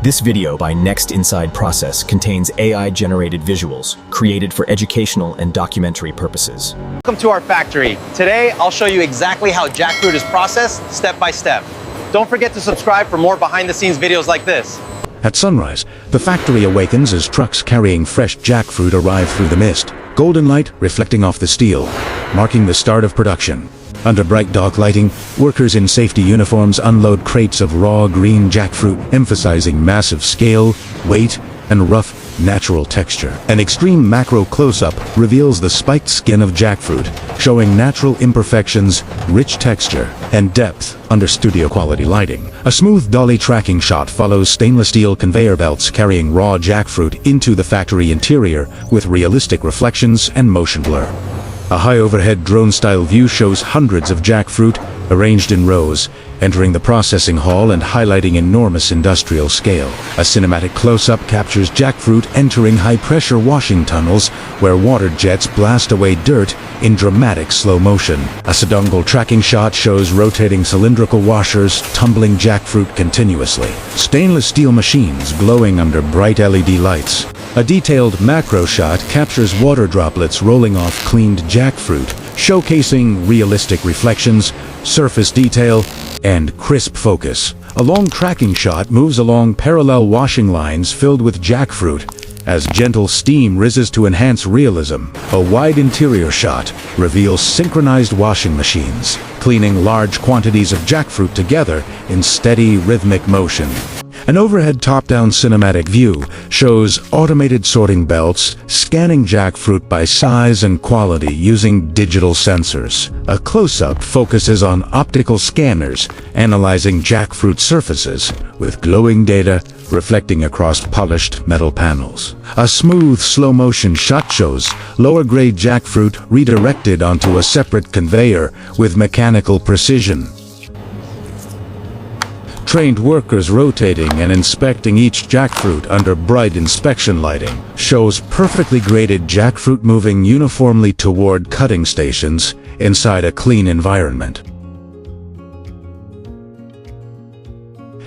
This video by Next Inside Process contains AI-generated visuals created for educational and documentary purposes. Welcome to our factory. Today, I'll show you exactly how jackfruit is processed step by step. Don't forget to subscribe for more behind-the-scenes videos like this. At sunrise, the factory awakens as trucks carrying fresh jackfruit arrive through the mist, golden light reflecting off the steel, marking the start of production. Under bright dark lighting, workers in safety uniforms unload crates of raw green jackfruit, emphasizing massive scale, weight, and rough, natural texture. An extreme macro close-up reveals the spiked skin of jackfruit, showing natural imperfections, rich texture, and depth under studio-quality lighting. A smooth dolly tracking shot follows stainless steel conveyor belts carrying raw jackfruit into the factory interior with realistic reflections and motion blur. A high-overhead drone-style view shows hundreds of jackfruit arranged in rows, entering the processing hall and highlighting enormous industrial scale. A cinematic close-up captures jackfruit entering high-pressure washing tunnels where water jets blast away dirt in dramatic slow motion. A Sedongal tracking shot shows rotating cylindrical washers tumbling jackfruit continuously. Stainless steel machines glowing under bright LED lights. A detailed macro shot captures water droplets rolling off cleaned jackfruit, showcasing realistic reflections, surface detail, and crisp focus. A long tracking shot moves along parallel washing lines filled with jackfruit as gentle steam rises to enhance realism. A wide interior shot reveals synchronized washing machines, cleaning large quantities of jackfruit together in steady, rhythmic motion. An overhead top-down cinematic view shows automated sorting belts scanning jackfruit by size and quality using digital sensors. A close-up focuses on optical scanners analyzing jackfruit surfaces, with glowing data reflecting across polished metal panels. A smooth slow-motion shot shows lower-grade jackfruit redirected onto a separate conveyor with mechanical precision. Trained workers rotating and inspecting each jackfruit under bright inspection lighting shows perfectly graded jackfruit moving uniformly toward cutting stations inside a clean environment.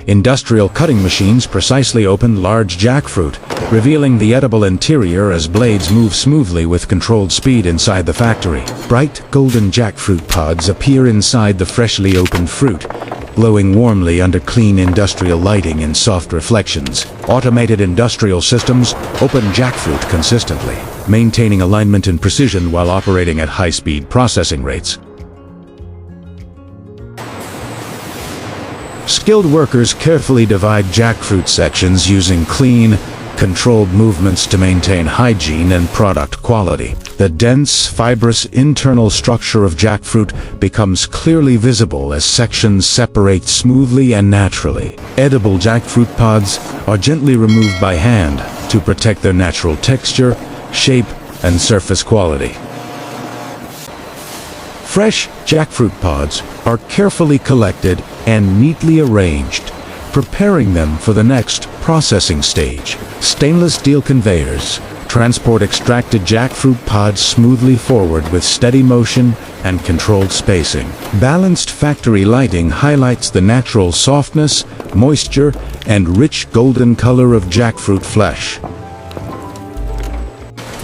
Industrial cutting machines precisely open large jackfruit, revealing the edible interior as blades move smoothly with controlled speed inside the factory. Bright golden jackfruit pods appear inside the freshly opened fruit, glowing warmly under clean industrial lighting and soft reflections. Automated industrial systems open jackfruit consistently, maintaining alignment and precision while operating at high-speed processing rates. Skilled workers carefully divide jackfruit sections using clean, controlled movements to maintain hygiene and product quality. The dense, fibrous internal structure of jackfruit becomes clearly visible as sections separate smoothly and naturally. Edible jackfruit pods are gently removed by hand to protect their natural texture, shape, and surface quality. Fresh jackfruit pods are carefully collected and neatly arranged, preparing them for the next processing stage. Stainless steel conveyors transport extracted jackfruit pods smoothly forward with steady motion and controlled spacing. Balanced factory lighting highlights the natural softness, moisture, and rich golden color of jackfruit flesh.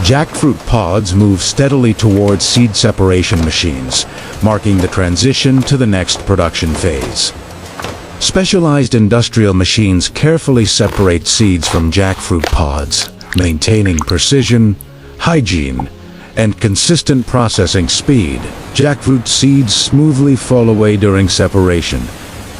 Jackfruit pods move steadily towards seed separation machines, marking the transition to the next production phase. Specialized industrial machines carefully separate seeds from jackfruit pods, maintaining precision, hygiene, and consistent processing speed. Jackfruit seeds smoothly fall away during separation,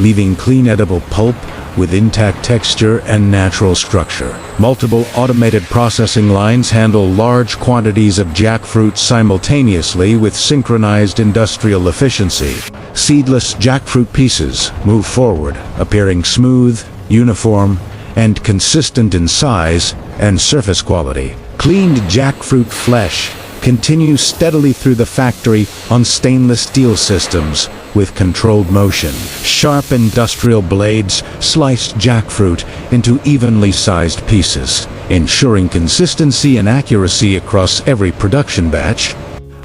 leaving clean edible pulp with intact texture and natural structure. Multiple automated processing lines handle large quantities of jackfruit simultaneously with synchronized industrial efficiency. Seedless jackfruit pieces move forward, appearing smooth, uniform, and consistent in size and surface quality. Cleaned jackfruit flesh continues steadily through the factory on stainless steel systems with controlled motion. Sharp industrial blades slice jackfruit into evenly sized pieces, ensuring consistency and accuracy across every production batch.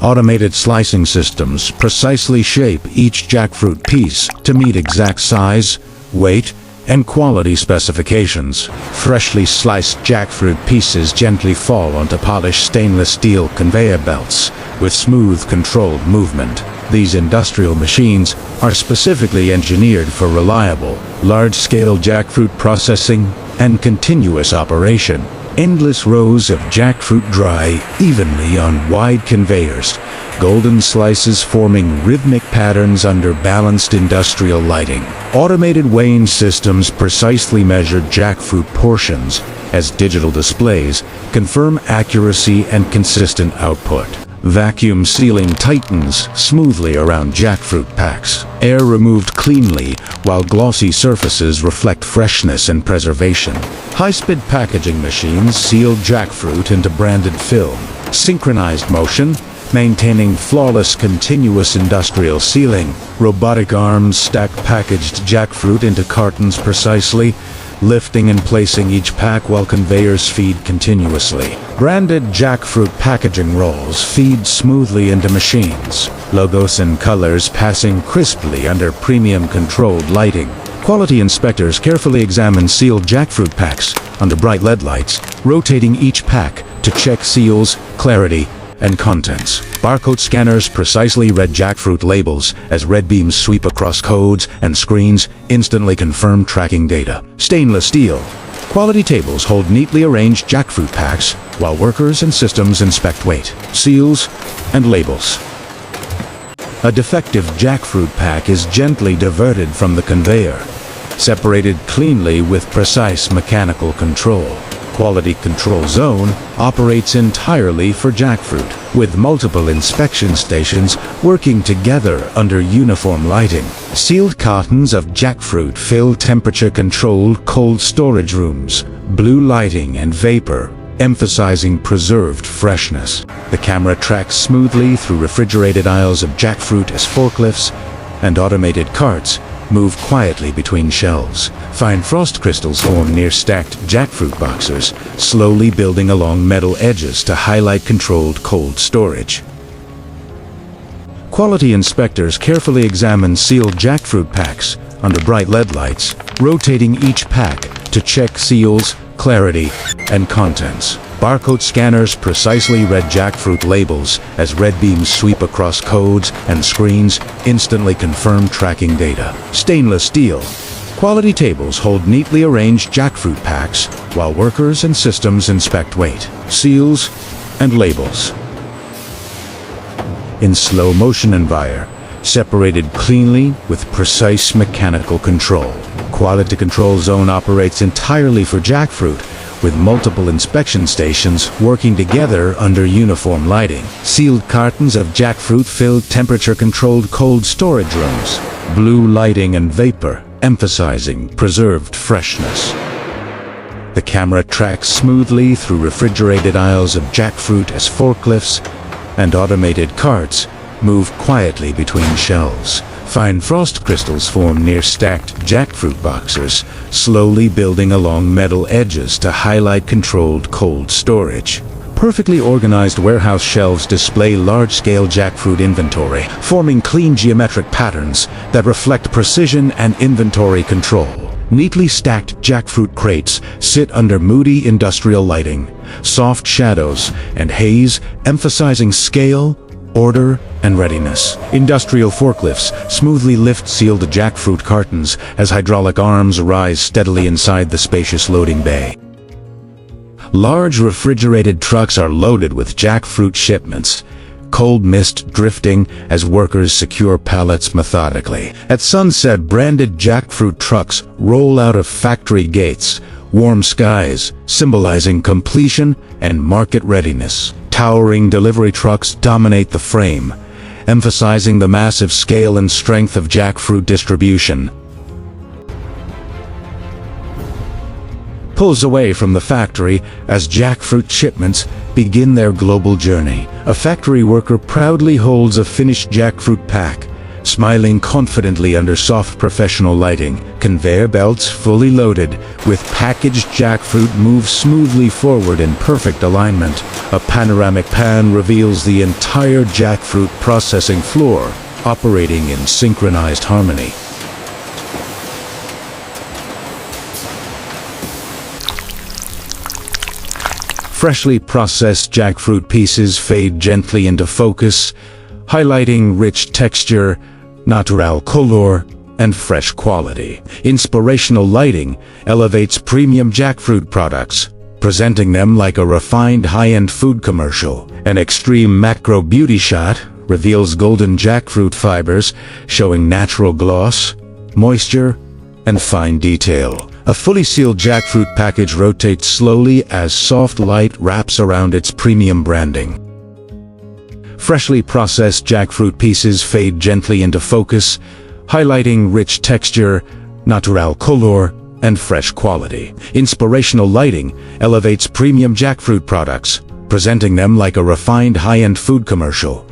Automated slicing systems precisely shape each jackfruit piece to meet exact size, weight, and quality specifications. Freshly sliced jackfruit pieces gently fall onto polished stainless steel conveyor belts with smooth, controlled movement. These industrial machines are specifically engineered for reliable, large-scale jackfruit processing and continuous operation. Endless rows of jackfruit dry evenly on wide conveyors, golden slices forming rhythmic patterns under balanced industrial lighting. Automated weighing systems precisely measure jackfruit portions as digital displays confirm accuracy and consistent output. Vacuum sealing tightens smoothly around jackfruit packs. Air removed cleanly, while glossy surfaces reflect freshness and preservation. High-speed packaging machines seal jackfruit into branded film. Synchronized motion, maintaining flawless continuous industrial sealing. Robotic arms stack packaged jackfruit into cartons precisely, lifting and placing each pack while conveyors feed continuously. Branded jackfruit packaging rolls feed smoothly into machines, logos and colors passing crisply under premium controlled lighting. Quality inspectors carefully examine sealed jackfruit packs under bright LED lights, rotating each pack to check seals, clarity, and contents. Barcode scanners precisely read jackfruit labels as red beams sweep across codes and screens, instantly confirm tracking data. Stainless steel. Quality tables hold neatly arranged jackfruit packs while workers and systems inspect weight, seals, and labels. A defective jackfruit pack is gently diverted from the conveyor, separated cleanly with precise mechanical control. Quality Control Zone operates entirely for jackfruit, with multiple inspection stations working together under uniform lighting. Sealed cartons of jackfruit fill temperature-controlled cold storage rooms, blue lighting and vapor, emphasizing preserved freshness. The camera tracks smoothly through refrigerated aisles of jackfruit as forklifts and automated carts move quietly between shelves. Fine frost crystals form near stacked jackfruit boxes, slowly building along metal edges to highlight controlled cold storage. Quality inspectors carefully examine sealed jackfruit packs under bright LED lights, rotating each pack to check seals, clarity, and contents. Barcode scanners precisely read jackfruit labels as red beams sweep across codes and screens, instantly confirm tracking data. Stainless steel. Quality tables hold neatly arranged jackfruit packs while workers and systems inspect weight, seals, and labels. In slow motion environment, separated cleanly with precise mechanical control. Quality Control Zone operates entirely for jackfruit, with multiple inspection stations working together under uniform lighting. Sealed cartons of jackfruit fill temperature-controlled cold storage rooms, blue lighting and vapor, emphasizing preserved freshness. The camera tracks smoothly through refrigerated aisles of jackfruit as forklifts and automated carts move quietly between shelves. Fine frost crystals form near stacked jackfruit boxes, slowly building along metal edges to highlight controlled cold storage. Perfectly organized warehouse shelves display large-scale jackfruit inventory, forming clean geometric patterns that reflect precision and inventory control. Neatly stacked jackfruit crates sit under moody industrial lighting, soft shadows and haze emphasizing scale, order, and readiness. Industrial forklifts smoothly lift sealed jackfruit cartons as hydraulic arms rise steadily inside the spacious loading bay. Large refrigerated trucks are loaded with jackfruit shipments, cold mist drifting as workers secure pallets methodically. At sunset, branded jackfruit trucks roll out of factory gates, warm skies symbolizing completion and market readiness. Towering delivery trucks dominate the frame, emphasizing the massive scale and strength of jackfruit distribution. Pulls away from the factory as jackfruit shipments begin their global journey. A factory worker proudly holds a finished jackfruit pack, smiling confidently under soft professional lighting. Conveyor belts fully loaded with packaged jackfruit move smoothly forward in perfect alignment. A panoramic pan reveals the entire jackfruit processing floor, operating in synchronized harmony. Freshly processed jackfruit pieces fade gently into focus, highlighting rich texture, natural color, and fresh quality. Inspirational lighting elevates premium jackfruit products, presenting them like a refined high-end food commercial. An extreme macro beauty shot reveals golden jackfruit fibers, showing natural gloss, moisture, and fine detail. A fully sealed jackfruit package rotates slowly as soft light wraps around its premium branding. Freshly processed jackfruit pieces fade gently into focus, highlighting rich texture, natural color, and fresh quality. Inspirational lighting elevates premium jackfruit products, presenting them like a refined high-end food commercial.